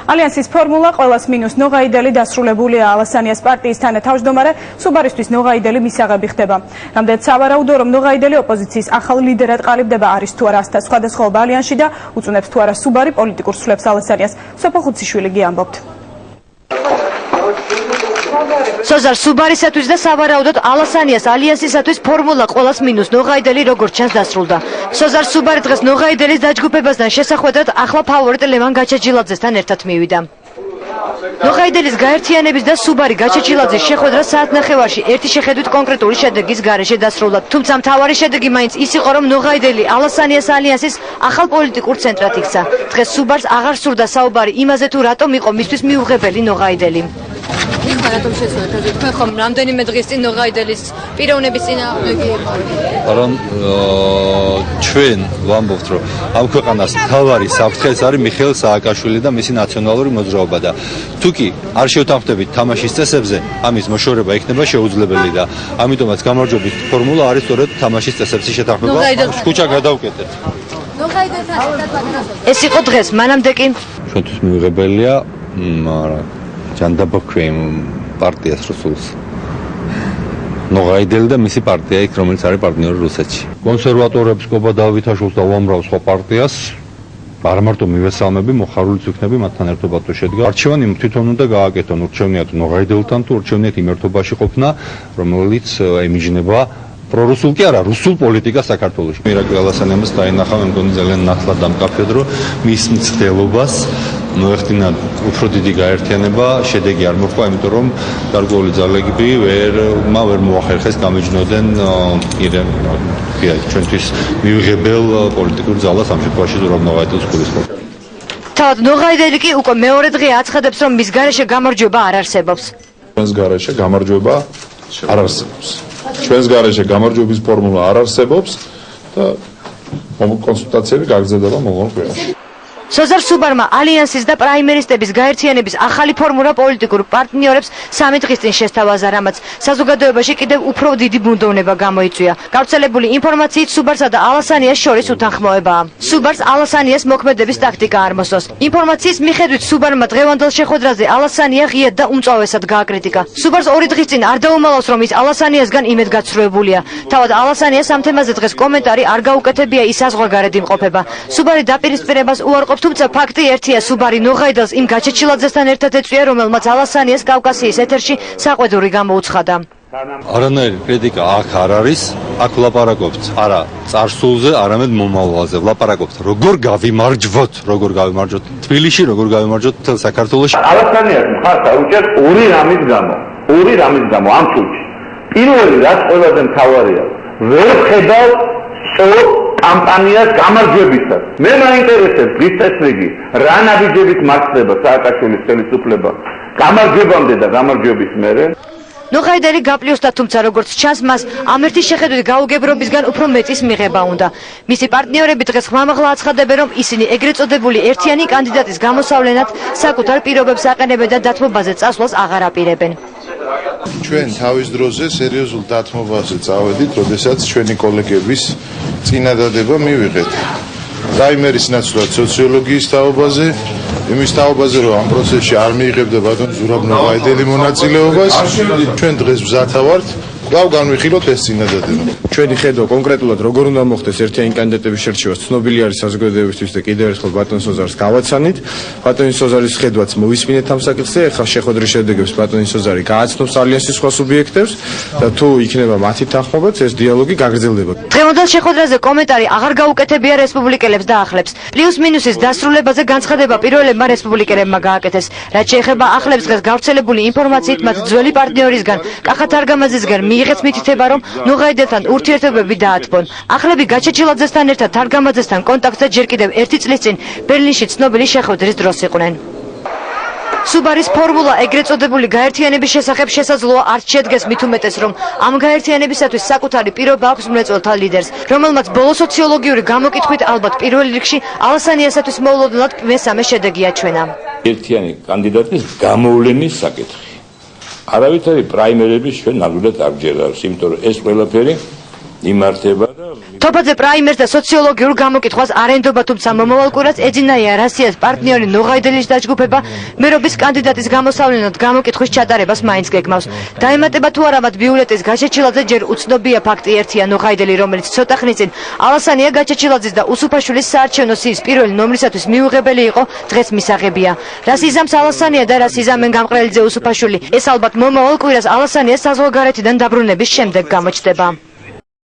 ალიანსის ფორმულა ყველას მინუს ნოღაიდელი დასრულებულია. ალასანიას პარტიის თანათავმჯდომარე სუბარისთვის ნოღაიდელი მისაღები ხდება. რამდენიც სავარაუდო, რომ ნოღაიდელი ოპოზიციის ახალ ლიდერად ყალიბდება, არის თუ არა ასთა სხვადასხვაობა ალიანსში და უწუნებს თუ არა სუბარი პოლიტიკურ სვლებს ალასანიას. სოფო ხუციშვილი გიამბობთ. სოზარ სუბარისათვის და სავარაუდოდ ალასანიას ალიანსისათვის ფორმულა ყველას მინუს ნოღაიდელი როგორც ჩანს დასრულდა. სოზარ სუბარი დღეს ნოღაიდელის დაჯგუფებასთან შესახვედრად ახლა ფავორიტ ლევან გაჩაჩილაძესთან ერთად მივიდა. ნოღაიდელის გაერთიანების და სუბარი გაჩაჩილაძის შეხვედრა საათნახევარში ერთი შეხედვით კონკრეტული შედეგის გარეშე დასრულდა. თუმცა მთავარი შედეგი მაინც ის იყო, რომ ნოღაიდელი ალასანიას ალიანსის ახალ პოლიტიკურ ცენტრად იქცა. დღეს სუბარს აღარ სურდა საუბარი იმაზე თუ რატომ იყო მისთვის მიუღებელი ნოღაიდელი. რატომ შეცვალეთ თქვენ ხომ რამდენიმე დღის წინ ნოღაიდელის პიროვნების წინააღმდეგი რომ ჩვენ ვამბობთ რომ ამ ქვეყანას მთავარი საფრთხეს არის მიხეილ სააკაშვილი და მისი ნაციონალური მოძრაობა და თუკი არ შევთანხმდებით თამაშის წესებზე ამის მოშორება იქნება შეუძლებელი და ამიტომაც გამარჯვების ფორმულა არის სწორედ თამაშის წესებში შეთანხმება ქუჩა გადავკეტეთ ეს იყო დღეს მანამდე კი ჩვენთვის მიუღებელია მაგრამ ჯანდაბოქვემ პარტიას რუსულს ნოღაიდელი და მისი პარტია იქ რომელიც არის პარტნიორი რუსეთში კონსერვატორებს კობა დავითაშვილს და უამრავ სხვა პარტიას არ მარტო მივესალმები მოხარულიც ვიქნები მათთან ერთობად თუ შედგა არჩევანი თვითონ უნდა გააკეთონ ურჩევნიათ ნოღაიდელთან თუ ურჩევნიათ იმ ერთობაში ყოფნა რომელიც ემიჯნება პრორუსულ კი არა რუსულ პოლიტიკას საქართველოში მირაკლი ალასანიამს დაინახა მე მგონი ძალიან ნათლად დამკაფიოდ რომ მის მცდელობას მოეხდინა უფრო დიდი გაერთიანება შედეგი არ მოხდა იმიტომ რომ გარკვეული ძალები ვერ მოახერხეს გამიჯნოდნენ իրեն ჩვენთვის მიუღებელ პოლიტიკურ ძალას ამ შემთხვევაში ზურაბ ნოღაიდელს გულისხმობ თავად ნოღაიდელი კი უკვე მეორე დღე აცხადებს რომ მის გარეშე გამარჯვება არ არსებობს ჩვენს გარეშე გამარჯვება არ არსებობს ჩვენს გარეშე გამარჯვების ფორმულა არ არსებობს და კონსულტაციები გაგრძელდება მომავალ კვირაში სოზარ სუბარმა ალიანსის და პრაიმერისტების გაერთიანების ახალი ფორმულა პოლიტიკურ პარტნიორებს 3 დღის წინ შესთავაზა, რამაც საზოგადოებაში კიდევ უფრო დიდი ბუნდოვნება გამოიწვია. გავრცელებული ინფორმაციით სუბარსა და ალასანიას შორის უთანხმოებაა. სუბარს ალასანიას მოქმედების ტაქტიკა არ მოსწონს. ინფორმაციის მიხედვით სუბარმა დღევანდელ შეხვედრაზე ალასანია ღიად და უმწვავესად გააკრიტიკა. სუბარს 2 დღის წინ არ დაუმალავს, რომ ის ალასანიასგან იმედგაცრუებულია. თავად ალასანიას ამ თემაზე დღეს კომენტარი არ გაუკეთებია, ის საზღვარგარეთ იმყოფება. სუბარი დაპირისპირებას უარყოფს თუმცა ფაქტი ერთია სუბარი ნოღაიდელს იმ გაჩაჩილაძესთან ერთად ეწვია რომელმაც ალასანიას კავკასიის ეთერში საყვედური გამოუცხადა არანაირი კრიტიკა აქ არ არის აქ ლაპარაკობთ არა წარსულზე არამედ მომავალზე ლაპარაკობთ როგორ გავიმარჯვოთ თბილისში როგორ გავიმარჯვოთ მთელ საქართველოში ალასანიას მხარს აუჭერს ორი რამის გამო ამ წუთში პირველი რაც ყველაზე მთავარია ვერ ხედავ კამპანიას გამარჯვებისას. მე მაინტერესებს გისწრები რა ნაბიჯებით მარცხდება სააკაშვილის ხელისუფლება გამარჯვებამდე და გამარჯვების მერე. ნოღაიდელი გაპლიუსდა თუმცა როგორც ჩანს მას ამ ერთი შეხედვით გაუგებრობისგან უფრო მეტის მიღება უნდა. მისი პარტნიორები დღეს ხმამაღლა აცხადებენ რომ ისინი ეგრეთ წოდებული ერთიანი კანდიდატის გამოსავლენად საკუთარ პირობებს აყენებენ და დათმობაზე წასვლას აღარ აპირებენ. ჩვენ თავის დროზე სერიოზულ დათმობაზე წავედით, როდესაც ჩვენი კოლეგების წინადადება მივიღეთ. პრაიმერის ნაცვლად სოციოლოგიის თაობაზე, იმის თაობაზე, რომ ამ პროცესში არ მიიღებდა ბატონ ზურაბ ნოღაიდელი მონაწილეობას, ჩვენ დღეს მზათა ვართ, კვლავ განვიხილოთ ეს წინადადება. ჩვენი ხედვა კონკრეტულად როგორ უნდა მოხდეს ერთიანი კანდიდატების შერჩევა, ცნობილი არის საზოგადოებისთვის და კიდევ ერთხელ ბატონ სოზარს გავაცანით. ბატონ სოზარის ხედვაც მოვისმინეთ ამ საკითხზე, ახლა შეხვედრის შედეგებს ბატონ სოზარი გააცნობს ალიანსის სხვა სუბიექტებს და თუ იქნება მათი თანხმობაც ეს დიალოგი გაგრძელდება. დღევანდელ შეხვედრაზე კომენტარი აღარ გაუკეთებია რესპუბლიკელებს და ახლებს. პლუს მინუსის დასრულებაზე განცხადება პირველებმა რესპუბლიკელებმა გააკეთეს. რაც შეეხება ახლებს დღეს გავრცელებული ინფორმაციით მათ ძველი პარტნიორისგან კახათ არგამაძისგან მიიღეს მითითება რომ ნოღაიდელთან ურთიერთობები დაათბონ. ახლები გაჩაჩილაძესთან ერთად თარგამაძესთან კონტაქტზე ჯერ კიდევ 1 წლის წინ ბერლინში ცნობილი შეხვედრის დროს იყვნენ. სუბარის ფორმულა ეგრეთ წოდებული გაერთიანების შესახებ შესაძლოა არ შედგეს მით უმეტეს რომ ამ გაერთიანებისათვის საკუთარი პირობა აქვს მრეწველთა ლიდერს, რომელმაც ბოლო სოციოლოგიური გამოკითხვით ალბათ პირველ რიგში ალასანიასათვის მოულოდნელად მესამე შედეგი აჩვენა. ერთიანი კანდიდატის გამოვლენის საკითხი. არავითარი პრაიმერების ჩვენ ნამდვილად არ გჯერავს, იმიტომ რომ ეს ყველაფერი იმართება და თოფაძე პრაიმერს და სოციოლოგიურ გამოკითხვას არ ენდობა, თუმცა მომავალ კვირას ეძინაია რასიას პარტნიორი ნოღაიდელის დაჯგუფება მერობის კანდიდატის გამოსავლენად გამოკითხვის ჩატარებას მაინც გეგმავს. დაემატება თუ არა მათ ბიულეტის გაჩეჩილაძე, ჯერ უცნობია ფაქტი ერთია ნოღაიდელი, რომელიც ცოტა ხნის წინ ალასანია გაჩეჩილაძის და უსუფაშვილის საარჩევნო სიის პირველი ნომრისათვის მიუღებელი იყო, დღეს მისაღებია. რას იზამს ალასანია და რას იზამენ გამყრელიძე უსუფაშვილი, ეს ალბათ მომავალ კვირას ალასანიას საზღვარგარეთიდან დაბრუნების შემდეგ გამოჩნდება.